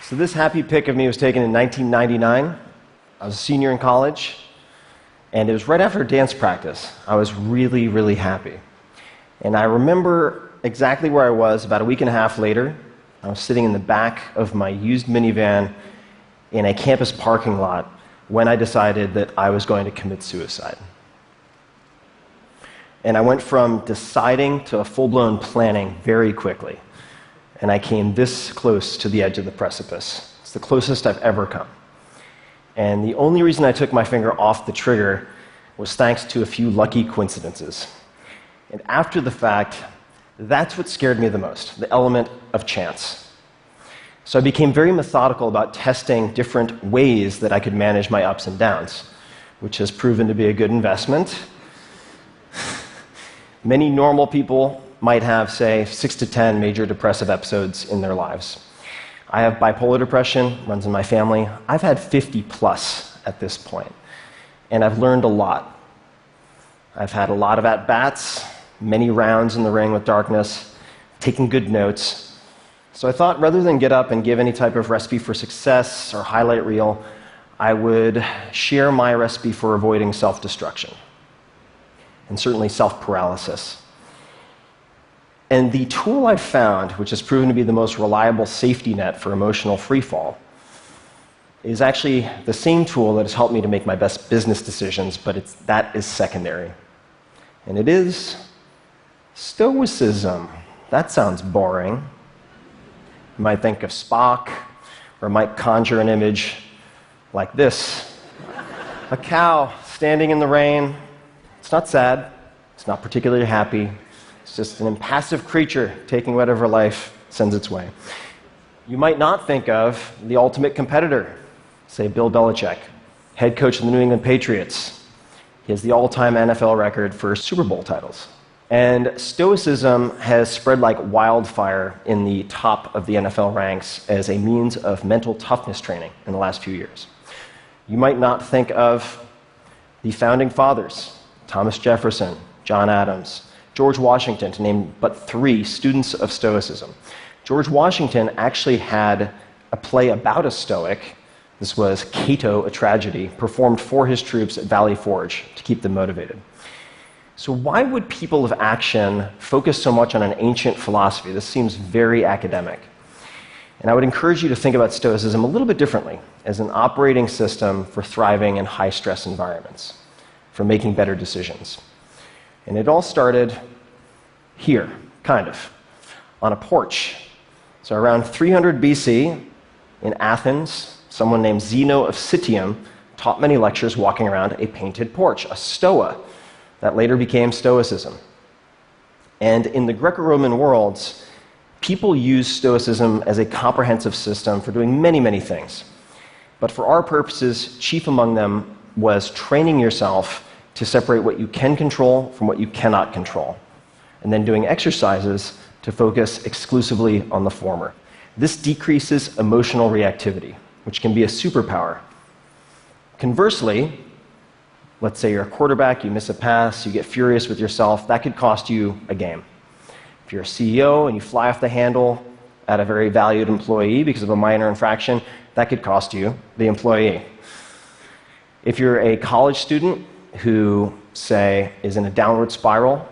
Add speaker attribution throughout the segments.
Speaker 1: So this happy pic of me was taken in 1999. I was a senior in college, and it was right after dance practice. I was really, really happy. And I remember exactly where I was about a week and a half later. I was sitting in the back of my used minivan in a campus parking lot when I decided that I was going to commit suicide. And I went from deciding to a full-blown planning very quickly. And I came this close to the edge of the precipice. It's the closest I've ever come. And the only reason I took my finger off the trigger was thanks to a few lucky coincidences. And after the fact, that's what scared me the most, the element of chance. So I became very methodical about testing different ways that I could manage my ups and downs, which has proven to be a good investment. Many normal people might have, say, 6 to 10 major depressive episodes in their lives. I have bipolar depression, runs in my family. I've had 50 plus at this point, and I've learned a lot. I've had a lot of at-bats, many rounds in the ring with darkness, taking good notes. So I thought rather than get up and give any type of recipe for success or highlight reel, I would share my recipe for avoiding self-destruction, and certainly self-paralysis. And the tool I've found, which has proven to be the most reliable safety net for emotional freefall, is actually the same tool that has helped me to make my best business decisions, but that is secondary. And it is Stoicism. That sounds boring. You might think of Spock, or might conjure an image like this. A cow standing in the rain. It's not sad. It's not particularly happy. It's just an impassive creature taking whatever life sends its way. You might not think of the ultimate competitor, say Bill Belichick, head coach of the New England Patriots. He has the all-time NFL record for Super Bowl titles. And Stoicism has spread like wildfire in the top of the NFL ranks as a means of mental toughness training in the last few years. You might not think of the founding fathers, Thomas Jefferson, John Adams, George Washington, to name but 3 students of Stoicism. George Washington actually had a play about a Stoic. This was Cato, a Tragedy, performed for his troops at Valley Forge to keep them motivated. So why would people of action focus so much on an ancient philosophy? This seems very academic. And I would encourage you to think about Stoicism a little bit differently, as an operating system for thriving in high-stress environments, for making better decisions. And it all started here, kind of, on a porch. So around 300 BC, in Athens, someone named Zeno of Citium taught many lectures walking around a painted porch, a stoa, that later became Stoicism. And in the Greco-Roman worlds, people used Stoicism as a comprehensive system for doing many, many things. But for our purposes, chief among them was training yourself to separate what you can control from what you cannot control, and then doing exercises to focus exclusively on the former. This decreases emotional reactivity, which can be a superpower. Conversely, let's say you're a quarterback, you miss a pass, you get furious with yourself, that could cost you a game. If you're a CEO and you fly off the handle at a very valued employee because of a minor infraction, that could cost you the employee. If you're a college student who, say, is in a downward spiral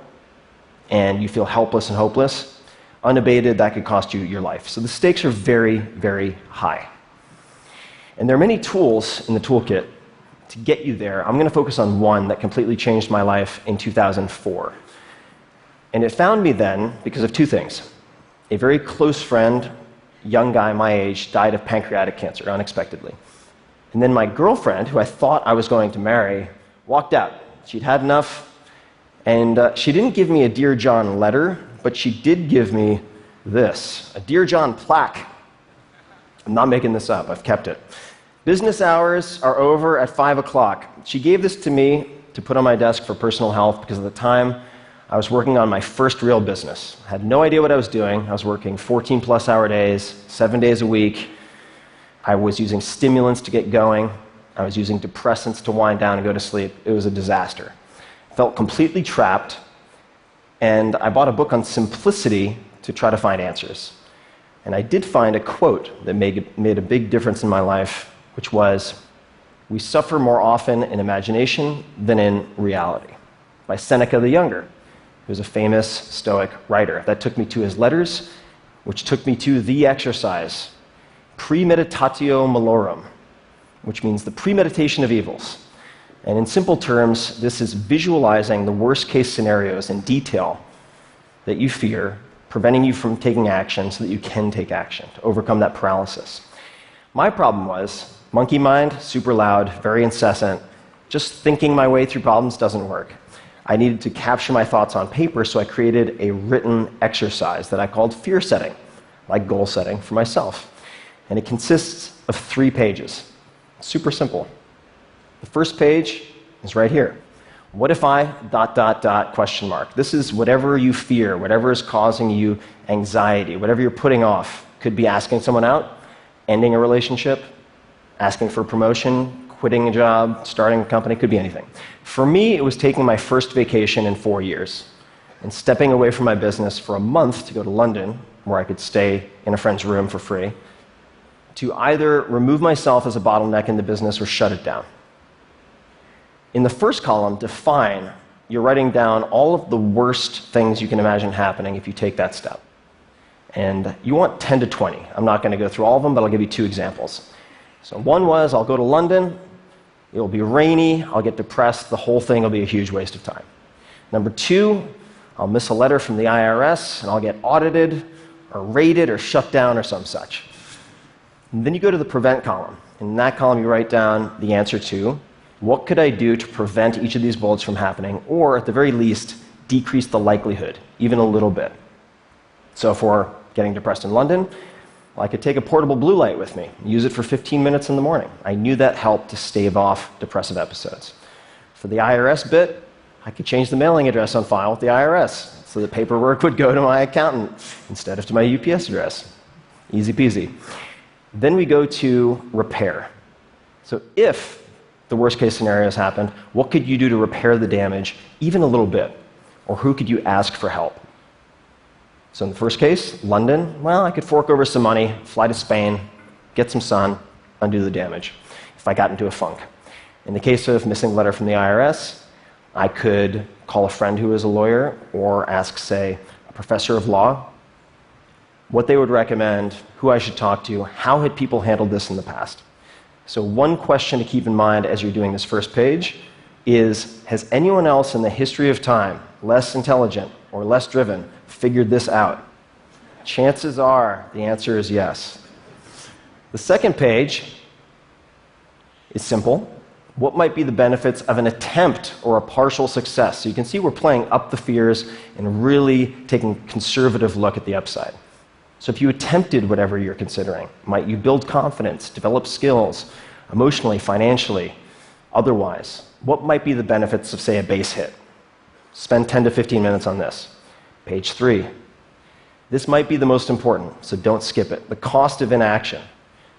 Speaker 1: and you feel helpless and hopeless, unabated, that could cost you your life. So the stakes are very, very high. And there are many tools in the toolkit to get you there. I'm going to focus on one that completely changed my life in 2004. And it found me then because of 2 things. A very close friend, young guy my age, died of pancreatic cancer unexpectedly. And then my girlfriend, who I thought I was going to marry, walked out. She'd had enough, and she didn't give me a Dear John letter, but she did give me this, a Dear John plaque. I'm not making this up, I've kept it. Business hours are over at 5 o'clock. She gave this to me to put on my desk for personal health because at the time I was working on my first real business. I had no idea what I was doing. I was working 14-plus hour days, 7 days a week. I was using stimulants to get going. I was using depressants to wind down and go to sleep. It was a disaster. I felt completely trapped, and I bought a book on simplicity to try to find answers. And I did find a quote that made a big difference in my life, which was, "We suffer more often in imagination than in reality," by Seneca the Younger, who's a famous Stoic writer. That took me to his letters, which took me to the exercise, premeditatio malorum, which means the premeditation of evils. And in simple terms, this is visualizing the worst-case scenarios in detail that you fear, preventing you from taking action so that you can take action to overcome that paralysis. My problem was monkey mind, super loud, very incessant. Just thinking my way through problems doesn't work. I needed to capture my thoughts on paper, so I created a written exercise that I called fear setting, like goal setting for myself. And it consists of 3 pages. Super simple. The first page is right here. What if I ... question mark. This is whatever you fear, whatever is causing you anxiety, whatever you're putting off. Could be asking someone out, ending a relationship, asking for a promotion, quitting a job, starting a company, could be anything. For me, it was taking my first vacation in 4 years and stepping away from my business for a month to go to London, where I could stay in a friend's room for free, to either remove myself as a bottleneck in the business or shut it down. In the first column, define, you're writing down all of the worst things you can imagine happening if you take that step. And you want 10 to 20. I'm not going to go through all of them, but I'll give you 2 examples. So one was, I'll go to London, it will be rainy, I'll get depressed, the whole thing will be a huge waste of time. Number 2, I'll miss a letter from the IRS, and I'll get audited, or raided, or shut down, or some such. And then you go to the prevent column. In that column, you write down the answer to, what could I do to prevent each of these bullets from happening, or at the very least, decrease the likelihood, even a little bit. So if we're getting depressed in London, well, I could take a portable blue light with me, use it for 15 minutes in the morning. I knew that helped to stave off depressive episodes. For the IRS bit, I could change the mailing address on file with the IRS, so the paperwork would go to my accountant instead of to my UPS address. Easy peasy. Then we go to repair. So if the worst case scenario has happened, what could you do to repair the damage, even a little bit? Or who could you ask for help? So in the first case, London, well, I could fork over some money, fly to Spain, get some sun, undo the damage, if I got into a funk. In the case of missing a letter from the IRS, I could call a friend who is a lawyer or ask, say, a professor of law what they would recommend, who I should talk to, how had people handled this in the past. So one question to keep in mind as you're doing this first page is, has anyone else in the history of time, less intelligent or less driven, figured this out? Chances are the answer is yes. The second page is simple. What might be the benefits of an attempt or a partial success? So you can see we're playing up the fears and really taking a conservative look at the upside. So if you attempted whatever you're considering, might you build confidence, develop skills, emotionally, financially, otherwise? What might be the benefits of, say, a base hit? Spend 10 to 15 minutes on this. Page 3. This might be the most important, so don't skip it. The cost of inaction.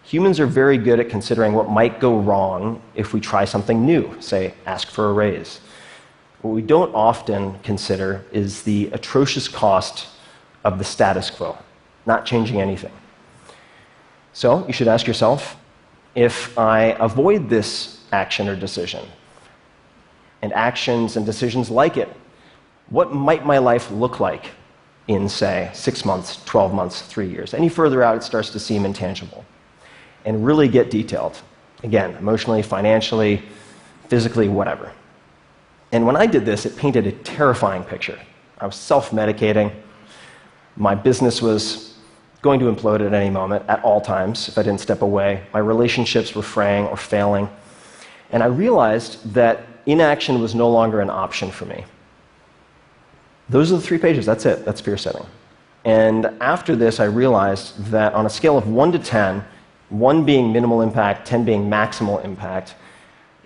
Speaker 1: Humans are very good at considering what might go wrong if we try something new, say, ask for a raise. What we don't often consider is the atrocious cost of the status quo, not changing anything. So you should ask yourself, if I avoid this action or decision, and actions and decisions like it, what might my life look like in, say, 6 months, 12 months, 3 years? Any further out, it starts to seem intangible. And really get detailed. Again, emotionally, financially, physically, whatever. And when I did this, it painted a terrifying picture. I was self-medicating. My business was going to implode at any moment, at all times, if I didn't step away. My relationships were fraying or failing. And I realized that inaction was no longer an option for me. Those are the 3 pages. That's it. That's fear setting. And after this, I realized that on a scale of 1 to 10, 1 being minimal impact, 10 being maximal impact,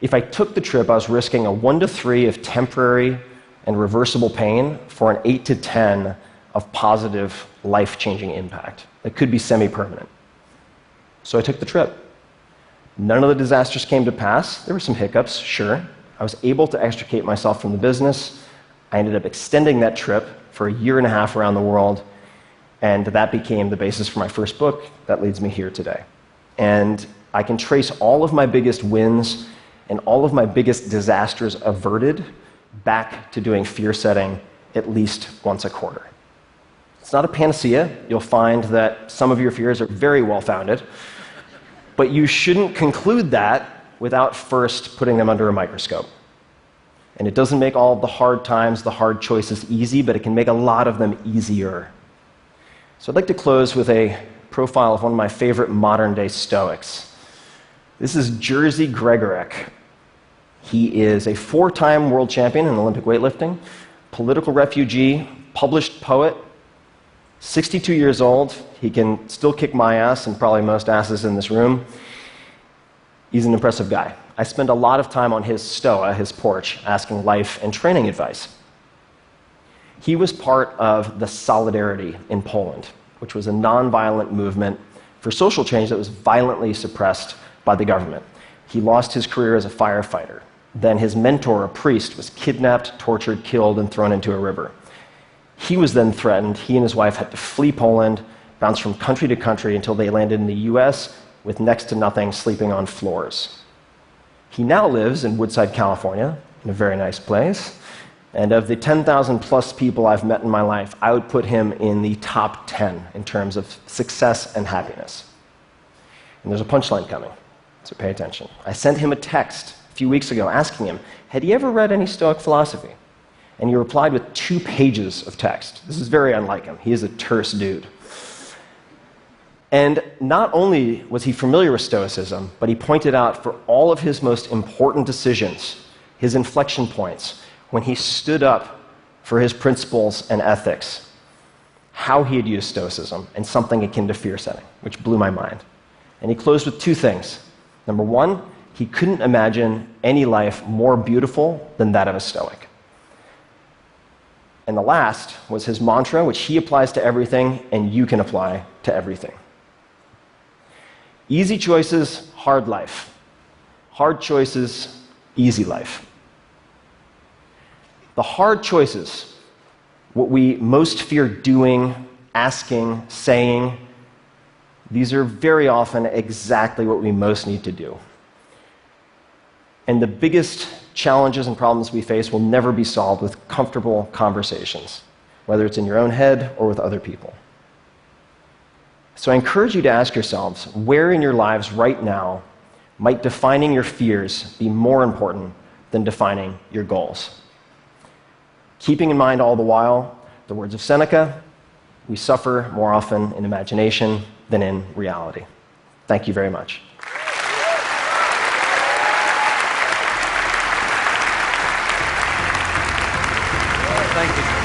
Speaker 1: if I took the trip, I was risking a 1 to 3 of temporary and reversible pain for an 8 to 10 of positive, life-changing impact that could be semi-permanent. So I took the trip. None of the disasters came to pass. There were some hiccups, sure. I was able to extricate myself from the business. I ended up extending that trip for a 1.5 years around the world. And that became the basis for my first book that leads me here today. And I can trace all of my biggest wins and all of my biggest disasters averted back to doing fear setting at least once a quarter. It's not a panacea. You'll find that some of your fears are very well-founded, but you shouldn't conclude that without first putting them under a microscope. And it doesn't make all of the hard times, the hard choices easy, but it can make a lot of them easier. So I'd like to close with a profile of one of my favorite modern-day Stoics. This is Jerzy Gregorek. He is a 4-time world champion in Olympic weightlifting, political refugee, published poet, 62 years old. He can still kick my ass and probably most asses in this room. He's an impressive guy. I spend a lot of time on his stoa, his porch, asking life and training advice. He was part of the Solidarity in Poland, which was a nonviolent movement for social change that was violently suppressed by the government. He lost his career as a firefighter. Then his mentor, a priest, was kidnapped, tortured, killed, and thrown into a river. He was then threatened. He and his wife had to flee Poland, bounce from country to country until they landed in the US with next to nothing, sleeping on floors. He now lives in Woodside, California, in a very nice place. And of the 10,000 plus people I've met in my life, I would put him in the top 10 in terms of success and happiness. And there's a punchline coming, so pay attention. I sent him a text a few weeks ago asking him, had he ever read any Stoic philosophy? And he replied with 2 pages of text. This is very unlike him. He is a terse dude. And not only was he familiar with Stoicism, but he pointed out for all of his most important decisions, his inflection points, when he stood up for his principles and ethics, how he had used Stoicism and something akin to fear setting, which blew my mind. And he closed with 2 things. Number 1, he couldn't imagine any life more beautiful than that of a Stoic. And the last was his mantra, which he applies to everything, and you can apply to everything. Easy choices, hard life. Hard choices, easy life. The hard choices, what we most fear doing, asking, saying, these are very often exactly what we most need to do. And the biggest challenges and problems we face will never be solved with comfortable conversations, whether it's in your own head or with other people. So I encourage you to ask yourselves, where in your lives right now might defining your fears be more important than defining your goals? Keeping in mind all the while the words of Seneca, we suffer more often in imagination than in reality. Thank you very much.
Speaker 2: Thank you.